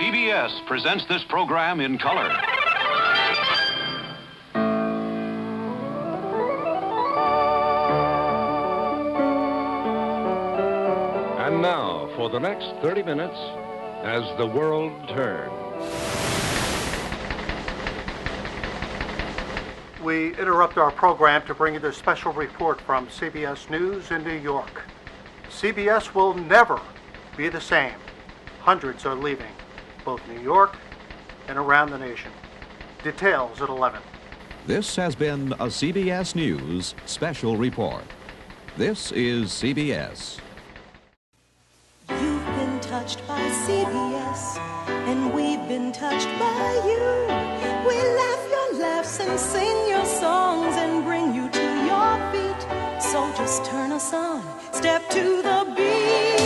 CBS presents this program in color. And now, for the next 30 minutes, as the world turns. We interrupt our program to bring you this special report from CBS News in New York. CBS will never be the same. Hundreds are leaving both New York and around the nation. Details at 11. This has been a CBS News special report. This is CBS. You've been touched by CBS, and we've been touched by you. We laugh your laughs and sing your songs and bring you to your feet. So just turn us on, step to the beat.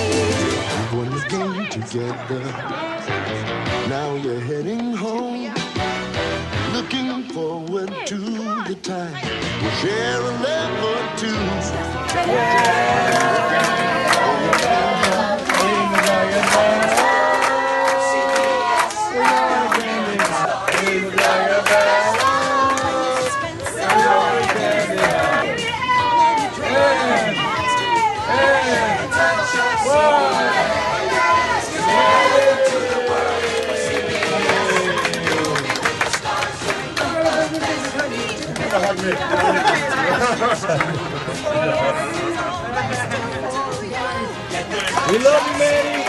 We won the game together. Now you're heading home. Looking forward to the time we'll share a love or two. We love you, Manny.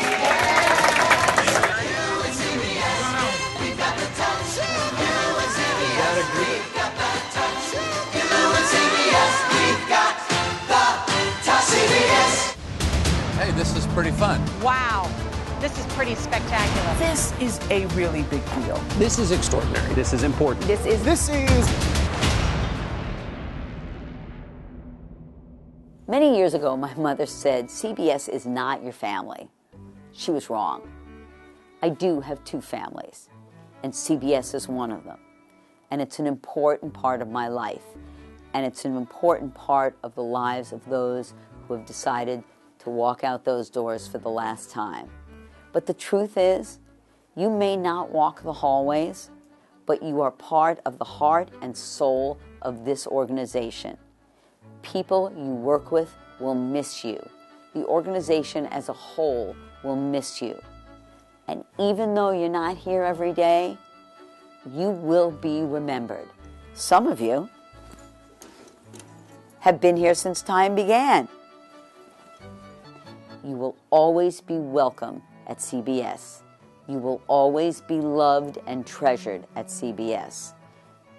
Hey, this is pretty fun. Wow. This is pretty spectacular. This is a really big deal. This is extraordinary. This is important. This is. Many years ago, my mother said, CBS is not your family. She was wrong. I do have two families, and CBS is one of them. And it's an important part of my life. And it's an important part of the lives of those who have decided to walk out those doors for the last time. But the truth is, you may not walk the hallways, but you are part of the heart and soul of this organization. People you work with will miss you. The organization as a whole will miss you. And even though you're not here every day, you will be remembered. Some of you have been here since time began. You will always be welcome at CBS. You will always be loved and treasured at CBS.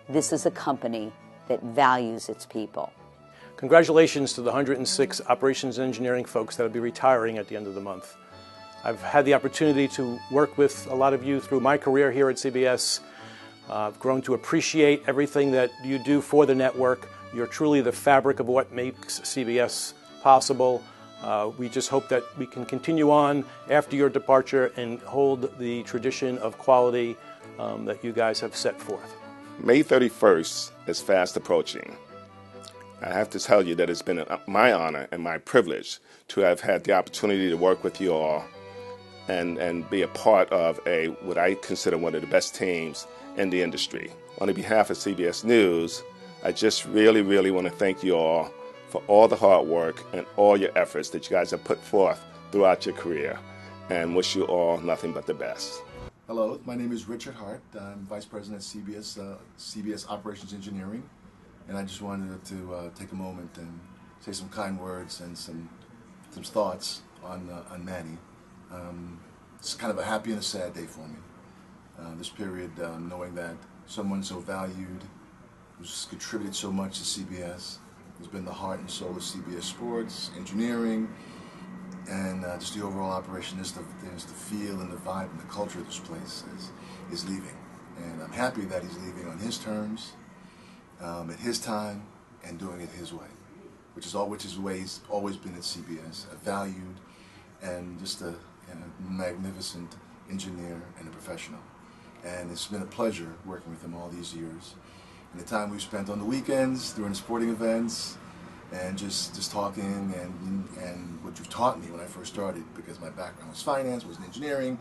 This is a company that values its people. Congratulations to the 106 operations engineering folks that will be retiring at the end of the month. I've had the opportunity to work with a lot of you through my career here at CBS. I've grown to appreciate everything that you do for the network. You're truly the fabric of what makes CBS possible. We just hope that we can continue on after your departure and hold the tradition of quality that you guys have set forth. May 31st is fast approaching. I have to tell you that it's been my honor and my privilege to have had the opportunity to work with you all and be a part of what I consider one of the best teams in the industry. On behalf of CBS News, I just really, really want to thank you all for all the hard work and all your efforts that you guys have put forth throughout your career, and wish you all nothing but the best. Hello, my name is Richard Hart. I'm Vice President at CBS Operations Engineering, and I just wanted to take a moment and say some kind words and some thoughts on Manny. It's kind of a happy and a sad day for me. This period, knowing that someone so valued, who's contributed so much to CBS, who's been the heart and soul of CBS Sports, engineering, and just the overall operation, there's the feel and the vibe and the culture of this place is leaving. And I'm happy that he's leaving on his terms, at his time, and doing it his way, which is the way he's always been at CBS, a valued and just a magnificent engineer and a professional. And it's been a pleasure working with him all these years. And the time we've spent on the weekends, during sporting events, and just talking, and what you've taught me when I first started, because my background was finance, was in engineering,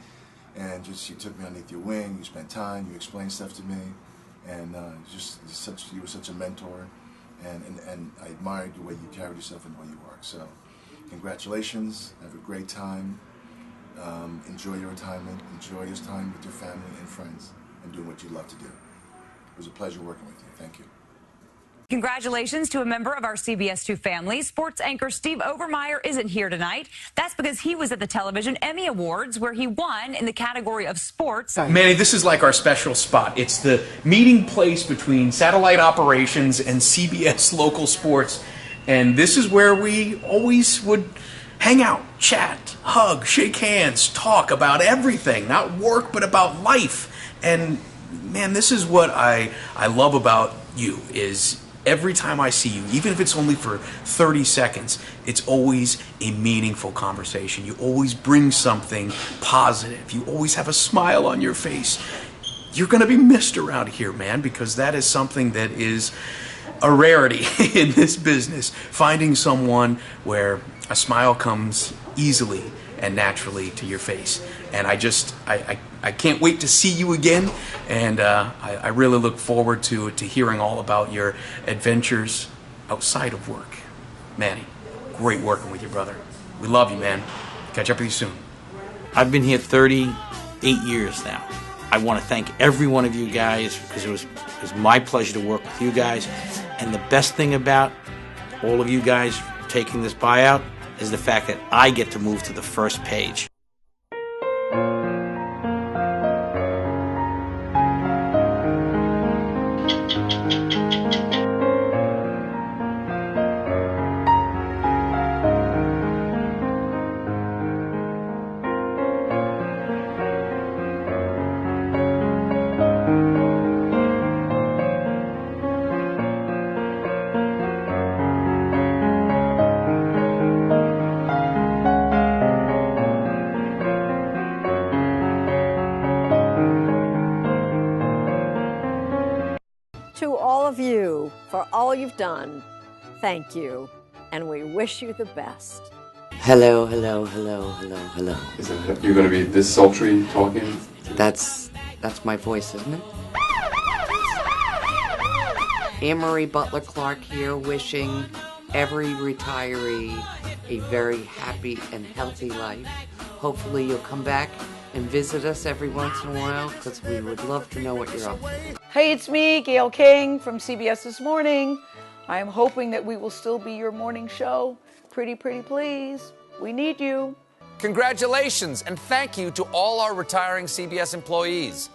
and just you took me underneath your wing. You spent time. You explained stuff to me, and you were such a mentor, and I admired the way you carried yourself and the way you work. So, congratulations. Have a great time. Enjoy your retirement. Enjoy your time with your family and friends, and doing what you love to do. It was a pleasure working with you. Thank you. Congratulations to a member of our CBS 2 family. Sports anchor Steve Overmeyer isn't here tonight. That's because he was at the Television Emmy Awards, where he won in the category of sports. Manny, this is like our special spot. It's the meeting place between satellite operations and CBS local sports. And this is where we always would hang out, chat, hug, shake hands, talk about everything. Not work, but about life. And, man, this is what I love about you is every time I see you, even if it's only for 30 seconds, it's always a meaningful conversation. You always bring something positive. You always have a smile on your face. You're going to be missed around here, man, because that is something that is a rarity in this business. Finding someone where a smile comes easily and naturally to your face. And I can't wait to see you again, and I really look forward to hearing all about your adventures outside of work. Manny, great working with you, brother. We love you, man. Catch up with you soon. I've been here 38 years now. I want to thank every one of you guys because it was my pleasure to work with you guys. And the best thing about all of you guys taking this buyout is the fact that I get to move to the first page. To all of you, for all you've done, thank you, and we wish you the best. Hello, hello, hello, hello, hello. Is it, you're going to be this sultry talking? That's my voice, isn't it? Anne-Marie Butler Clark here, wishing every retiree a very happy and healthy life. Hopefully you'll come back and visit us every once in a while, because we would love to know what you're up to. Hey, it's me, Gail King from CBS This Morning. I am hoping that we will still be your morning show. Pretty please. We need you. Congratulations and thank you to all our retiring CBS employees.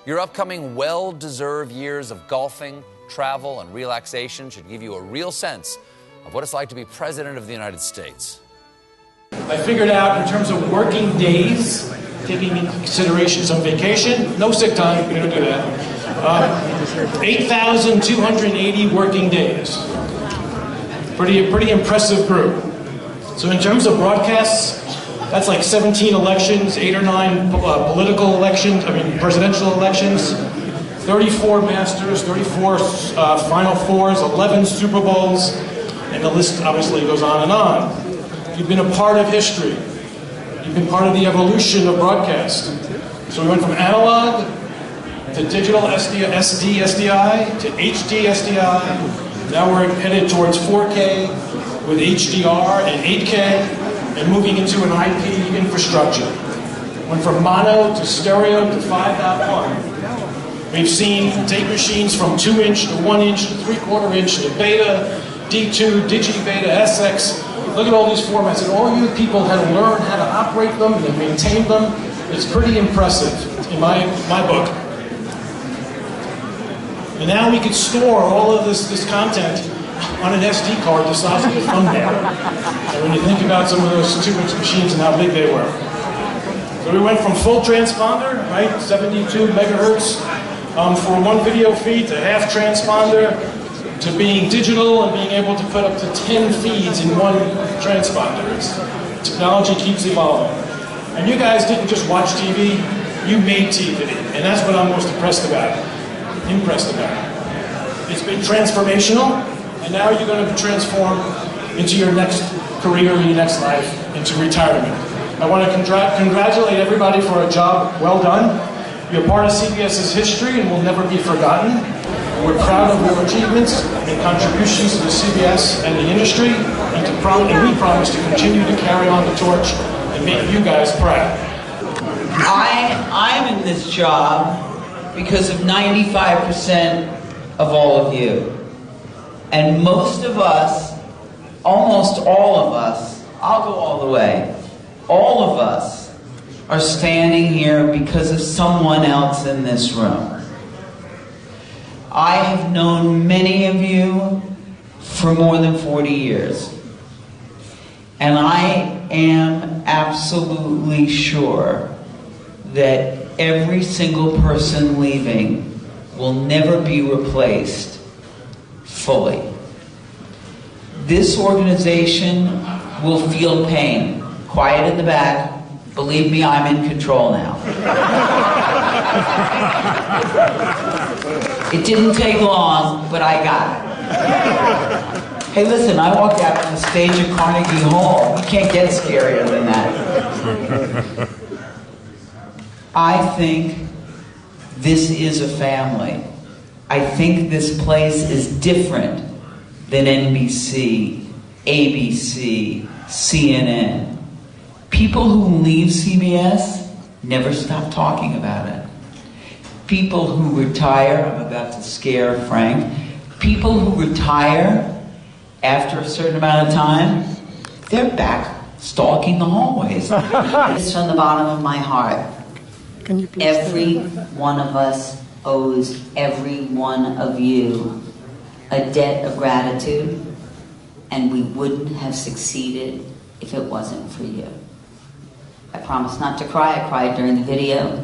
Your upcoming well-deserved years of golfing, travel, and relaxation should give you a real sense of what it's like to be President of the United States. I figured out in terms of working days, taking into consideration some vacation, no sick time, we don't do that. 8,280 working days. Pretty impressive group. So in terms of broadcasts, that's like 17 elections, 8 or 9 political elections, presidential elections, 34 Masters, 34 Final Fours, 11 Super Bowls, and the list obviously goes on and on. You've been a part of history. You've been part of the evolution of broadcast. So we went from analog to digital SDI to HD SDI. Now we're headed towards 4K with HDR and 8K and moving into an IP infrastructure. Went from mono to stereo to 5.1. We've seen tape machines from 2-inch to 1-inch to 3/4 inch to beta, D2, Digi-Beta, SX. Look at all these formats, and all you people had to learn how to operate them and maintain them. It's pretty impressive in my book. And now we can store all of this content on an SD card the size of a thumbnail. And when you think about some of those 2-inch machines and how big they were. So we went from full transponder, right, 72 megahertz, for one video feed to half transponder, to being digital and being able to put up to 10 feeds in one transponder. Technology keeps evolving. And you guys didn't just watch TV, you made TV. And that's what I'm most impressed about. It's been transformational, and now you're going to be transformed into your next career, your next life, into retirement. I want to congratulate everybody for a job well done. You're part of CBS's history and will never be forgotten. We're proud of your achievements and contributions to the CBS and the industry, and we promise to continue to carry on the torch and make you guys proud. I'm in this job because of 95% of all of you. And most of us, almost all of us, I'll go all the way, all of us are standing here because of someone else in this room. I have known many of you for more than 40 years. And I am absolutely sure that every single person leaving will never be replaced fully. This organization will feel pain. Quiet in the back. Believe me, I'm in control now. It didn't take long, but I got it. Hey, listen, I walked out on the stage at Carnegie Hall. You can't get scarier than that. I think this is a family. I think this place is different than NBC, ABC, CNN. People who leave CBS never stop talking about it. People who retire, I'm about to scare Frank, people who retire after a certain amount of time, they're back stalking the hallways. It's from the bottom of my heart. Every one of us owes every one of you a debt of gratitude, and we wouldn't have succeeded if it wasn't for you. I promise not to cry. I cried during the video.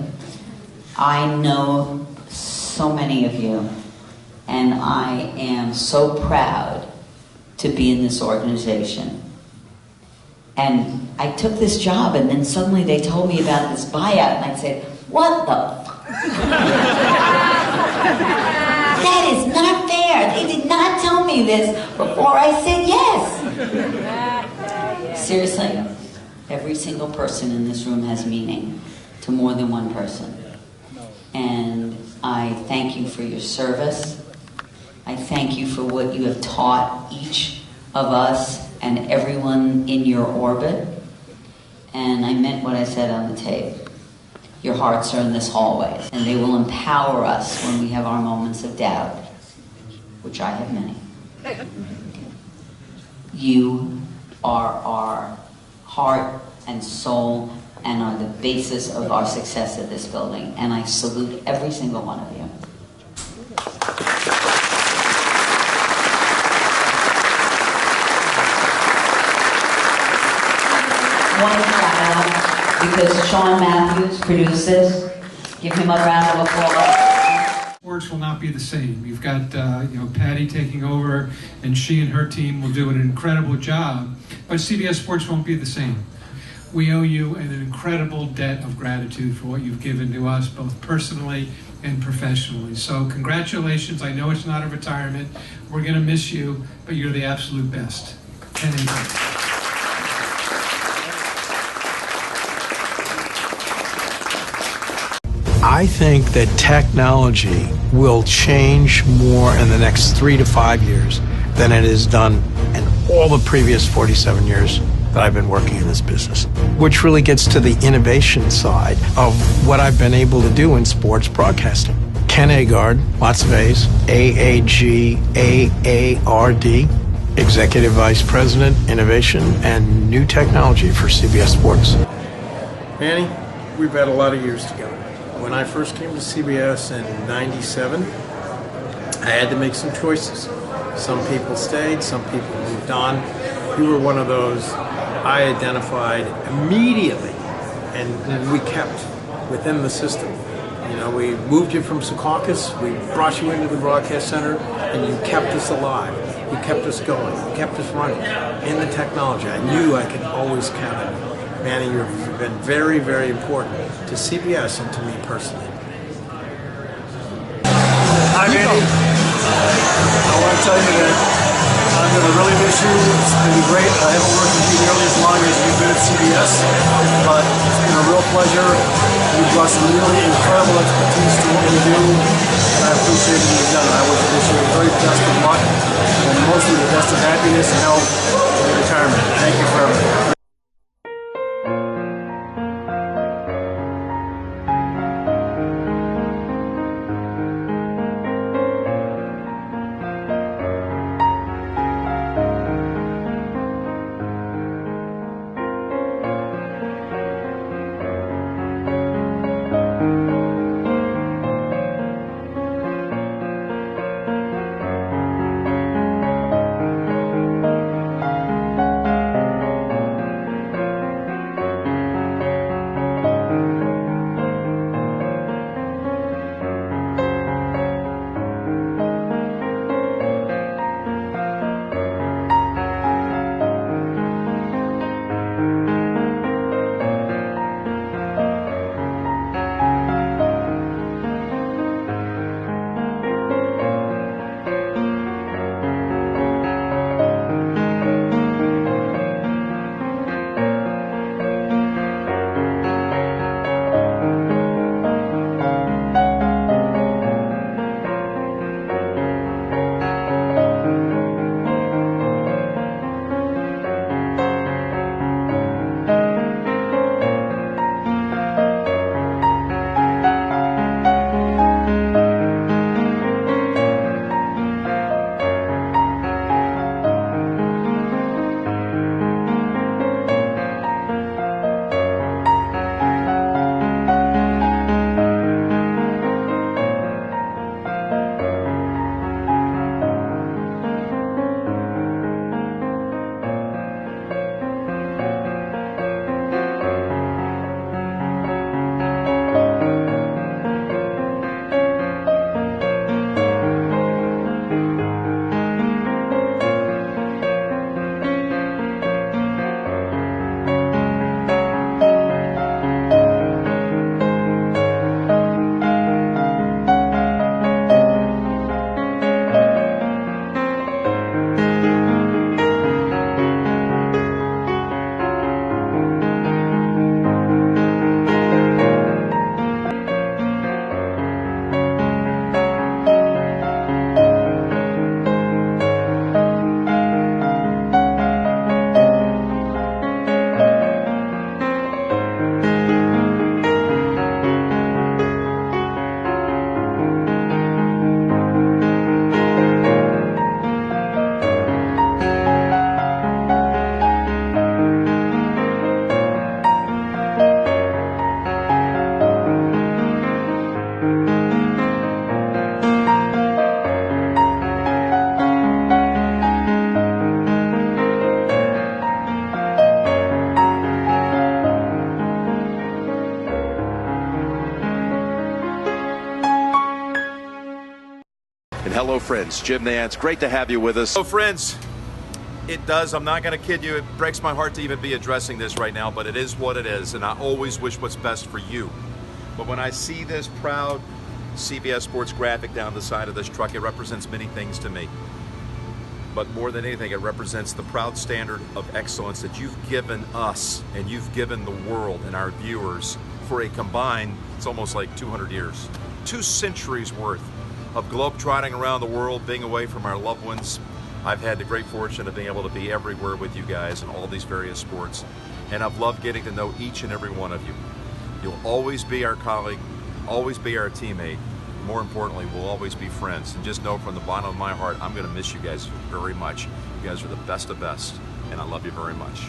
I know so many of you, and I am so proud to be in this organization. And I took this job, and then suddenly they told me about this buyout, and I said, what the fuck? That is not fair. They did not tell me this before I said yes. Seriously, every single person in this room has meaning to more than one person. And I thank you for your service. I thank you for what you have taught each of us and everyone in your orbit. And I meant what I said on the tape. Your hearts are in this hallway, and they will empower us when we have our moments of doubt, which I have many. You are our heart and soul and are the basis of our success at this building, and I salute every single one of you. One shout out, because Sean Matthews produced this. Give him a round of applause. Sports will not be the same. You've got Patty taking over, and she and her team will do an incredible job. But CBS Sports won't be the same. We owe you an incredible debt of gratitude for what you've given to us, both personally and professionally. So congratulations. I know it's not a retirement. We're going to miss you, but you're the absolute best. I think that technology will change more in the next 3 to 5 years than it has done in all the previous 47 years that I've been working in this business, which really gets to the innovation side of what I've been able to do in sports broadcasting. Ken Agard, lots of A's, A-A-G-A-A-R-D, Executive Vice President, Innovation and New Technology for CBS Sports. Manny, we've had a lot of years together. When I first came to CBS in '97, I had to make some choices. Some people stayed, some people moved on. You were one of those I identified immediately, and we kept within the system. You know, we moved you from Secaucus, we brought you into the broadcast center, and you kept us alive. You kept us going. You kept us running. In the technology, I knew I could always count on you. Manny, you've been very, very important to CBS and to me personally. Hi, Manny. I want to tell you that I'm going to really miss you. It's going to be great. I haven't worked with you nearly as long as you've been at CBS, but it's been a real pleasure. You've brought some really incredible expertise to what we do, and I appreciate what you've done. I wish you the very best of luck, and mostly the best of happiness and health in retirement. Thank you for everything. Hello, friends. Jim Nantz, great to have you with us. Hello, friends. It does. I'm not going to kid you. It breaks my heart to even be addressing this right now, but it is what it is, and I always wish what's best for you. But when I see this proud CBS Sports graphic down the side of this truck, it represents many things to me. But more than anything, it represents the proud standard of excellence that you've given us and you've given the world and our viewers for a combined, it's almost like 200 years, 2 centuries worth of globetrotting around the world, being away from our loved ones. I've had the great fortune of being able to be everywhere with you guys in all these various sports, and I've loved getting to know each and every one of you. You'll always be our colleague, always be our teammate. More importantly, we'll always be friends. And just know from the bottom of my heart, I'm going to miss you guys very much. You guys are the best of best, and I love you very much.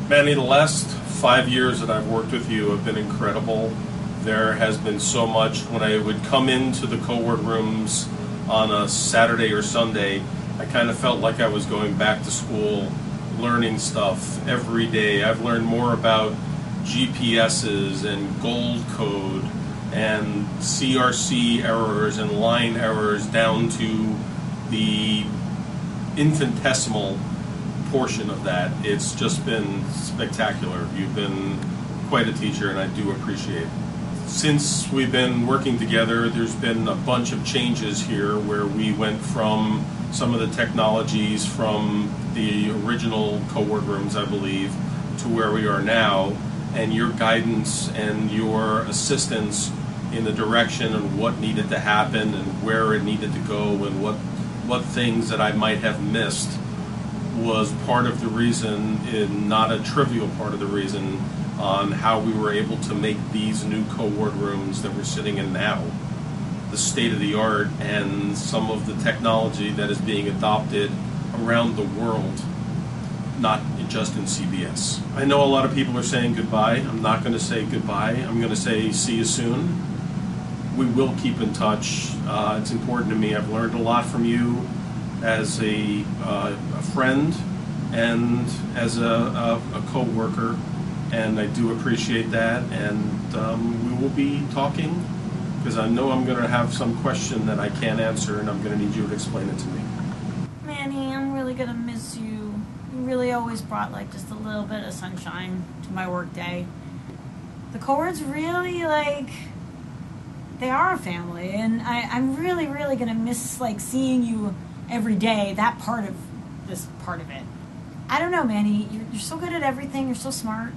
Manny, the last 5 years that I've worked with you have been incredible. There has been so much. When I would come into the co-work rooms on a Saturday or Sunday, I kind of felt like I was going back to school, learning stuff every day. I've learned more about GPSs and gold code and CRC errors and line errors down to the infinitesimal portion of that. It's just been spectacular. You've been quite a teacher, and I do appreciate it. Since we've been working together, there's been a bunch of changes here where we went from some of the technologies from the original co-work rooms, I believe, to where we are now, and your guidance and your assistance in the direction of what needed to happen and where it needed to go and what things that I might have missed was part of the reason, and not a trivial part of the reason, on how we were able to make these new co-ward rooms that we're sitting in now the state of the art, and some of the technology that is being adopted around the world, not just in CBS. I know a lot of people are saying goodbye. I'm not going to say goodbye. I'm going to say see you soon. We will keep in touch. It's important to me. I've learned a lot from you as a friend and as a co-worker, and I do appreciate that. And we will be talking, because I know I'm going to have some question that I can't answer, and I'm going to need you to explain it to me. Manny, I'm really going to miss you. You really always brought like just a little bit of sunshine to my work day. The co-words really they are a family, and I'm really, really going to miss seeing you every day, that part of this part of it. I don't know, Manny, you're so good at everything, you're so smart.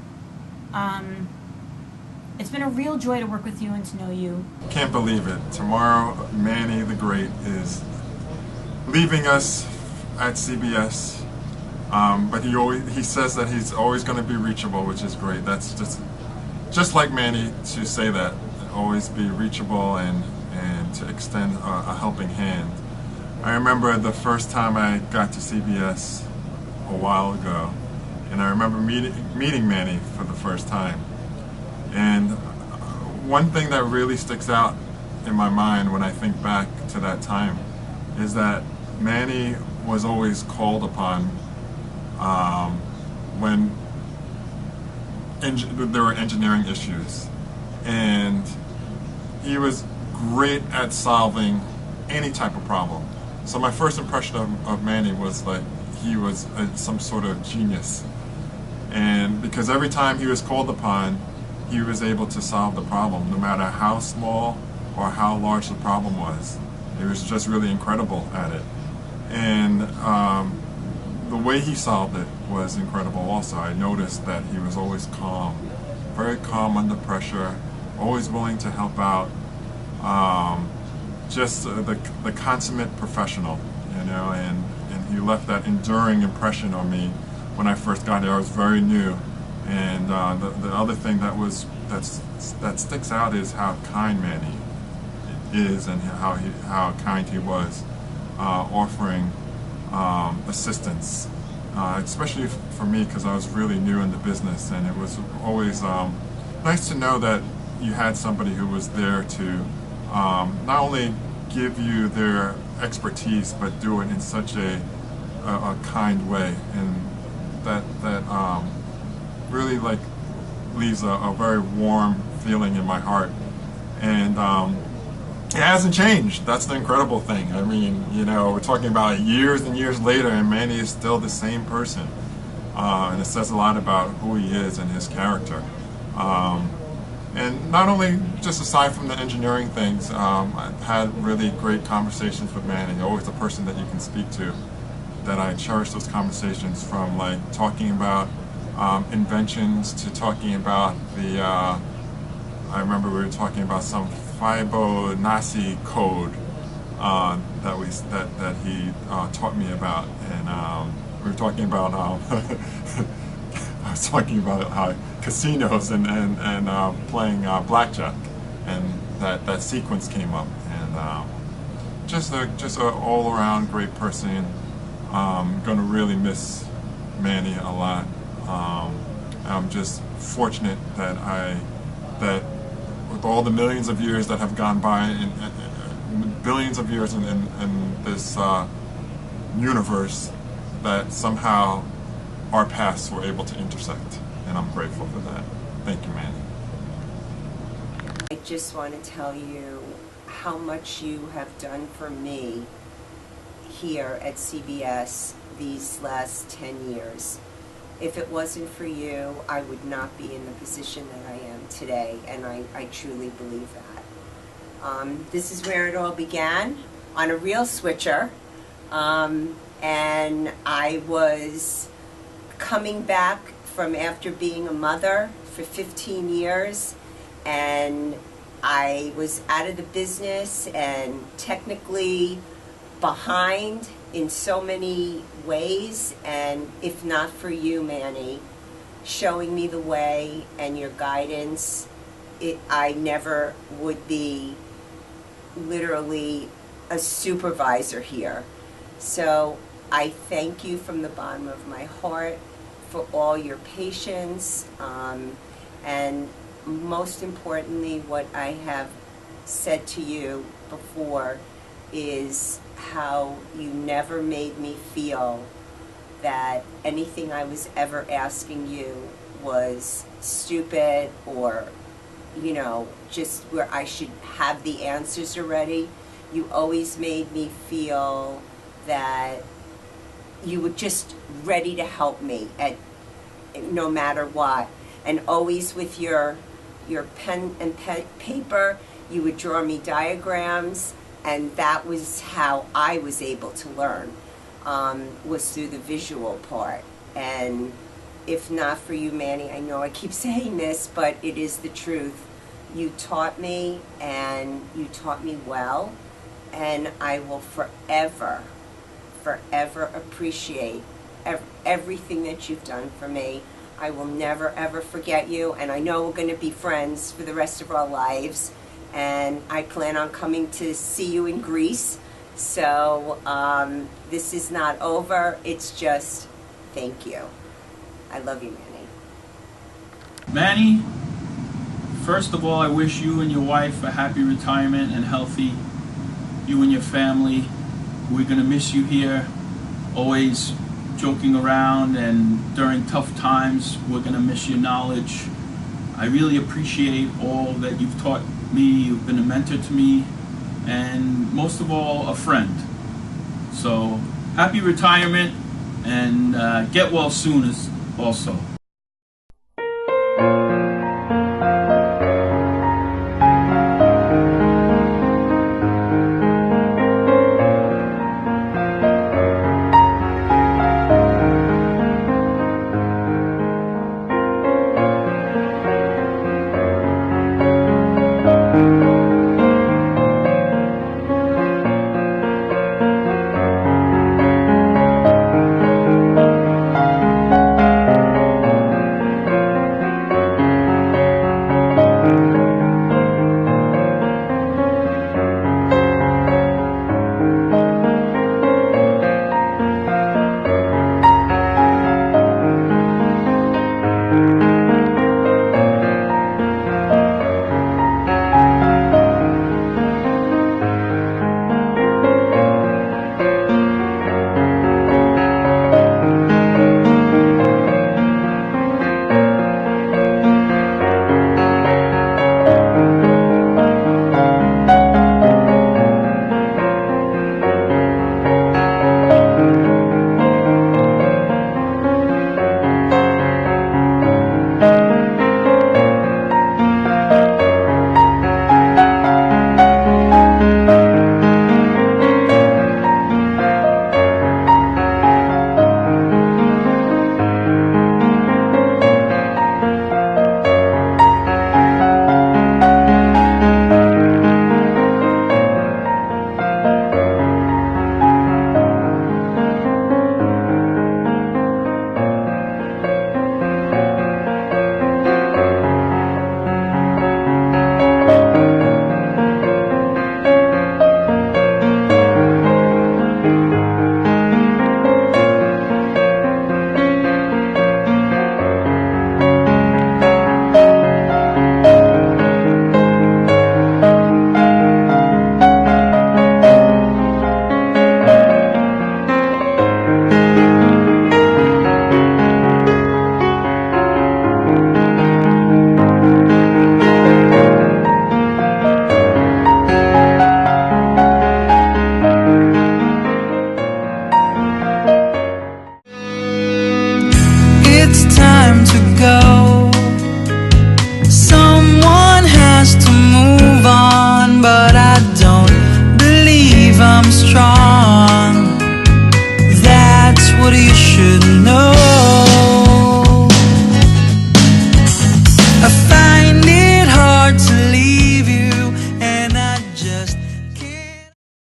It's been a real joy to work with you and to know you. Can't believe it. Tomorrow, Manny the Great is leaving us at CBS, but he says that he's always going to be reachable, which is great. That's just like Manny to say that, always be reachable and to extend a helping hand. I remember the first time I got to CBS a while ago, and I remember meeting Manny for the first time. And one thing that really sticks out in my mind when I think back to that time is that Manny was always called upon when there were engineering issues, and he was great at solving any type of problem. So my first impression of Manny was like he was some sort of genius, and because every time he was called upon, he was able to solve the problem, no matter how small or how large the problem was. He was just really incredible at it. And the way he solved it was incredible also. I noticed that he was always calm, very calm under pressure, always willing to help out, just the consummate professional, you know, and he left that enduring impression on me when I first got here. I was very new. And the other thing that sticks out is how kind Manny is, and how kind he was, offering assistance, especially for me, because I was really new in the business, and it was always nice to know that you had somebody who was there to not only give you their expertise, but do it in such a kind way, and that really leaves a very warm feeling in my heart. And it hasn't changed. That's the incredible thing. I mean, you know, we're talking about years and years later, and Manny is still the same person. And it says a lot about who he is and his character. And not only just aside from the engineering things, I've had really great conversations with Manny, always a person that you can speak to, that I cherish those conversations, from talking about inventions to talking about I remember we were talking about some Fibonacci code that he taught me about, and we were talking about I was talking about how casinos and playing blackjack, and that sequence came up, and just a all around great person. Gonna really miss Manny a lot. I'm just fortunate that with all the millions of years that have gone by, and billions of years in this universe, that somehow our paths were able to intersect, and I'm grateful for that. Thank you, Manny. I just want to tell you how much you have done for me here at CBS these last 10 years. If it wasn't for you, I would not be in the position that I am today, and I truly believe that. This is where it all began, on a real switcher, And I was coming back from after being a mother for 15 years, and I was out of the business and technically behind in so many ways, and if not for you, Manny, showing me the way and your guidance, I never would be literally a supervisor here. So I thank you from the bottom of my heart for all your patience, and most importantly, what I have said to you before is how you never made me feel that anything I was ever asking you was stupid or, you know, just where I should have the answers already. You always made me feel that you were just ready to help me at no matter what, and always with your pen and paper, you would draw me diagrams, and that was how I was able to learn, was through the visual part. And if not for you, Manny, I know I keep saying this, but it is the truth. You taught me, and you taught me well, and I will forever appreciate everything that you've done for me. I will never ever forget you, and I know we're going to be friends for the rest of our lives, and I plan on coming to see you in Greece. So this is not over, it's just thank you. I love you, Manny. Manny, first of all, I wish you and your wife a happy retirement and healthy, you and your family. We're going to miss you here, always joking around, and during tough times, we're going to miss your knowledge. I really appreciate all that you've taught me. You've been a mentor to me, and most of all, a friend. So, happy retirement, and get well soon also.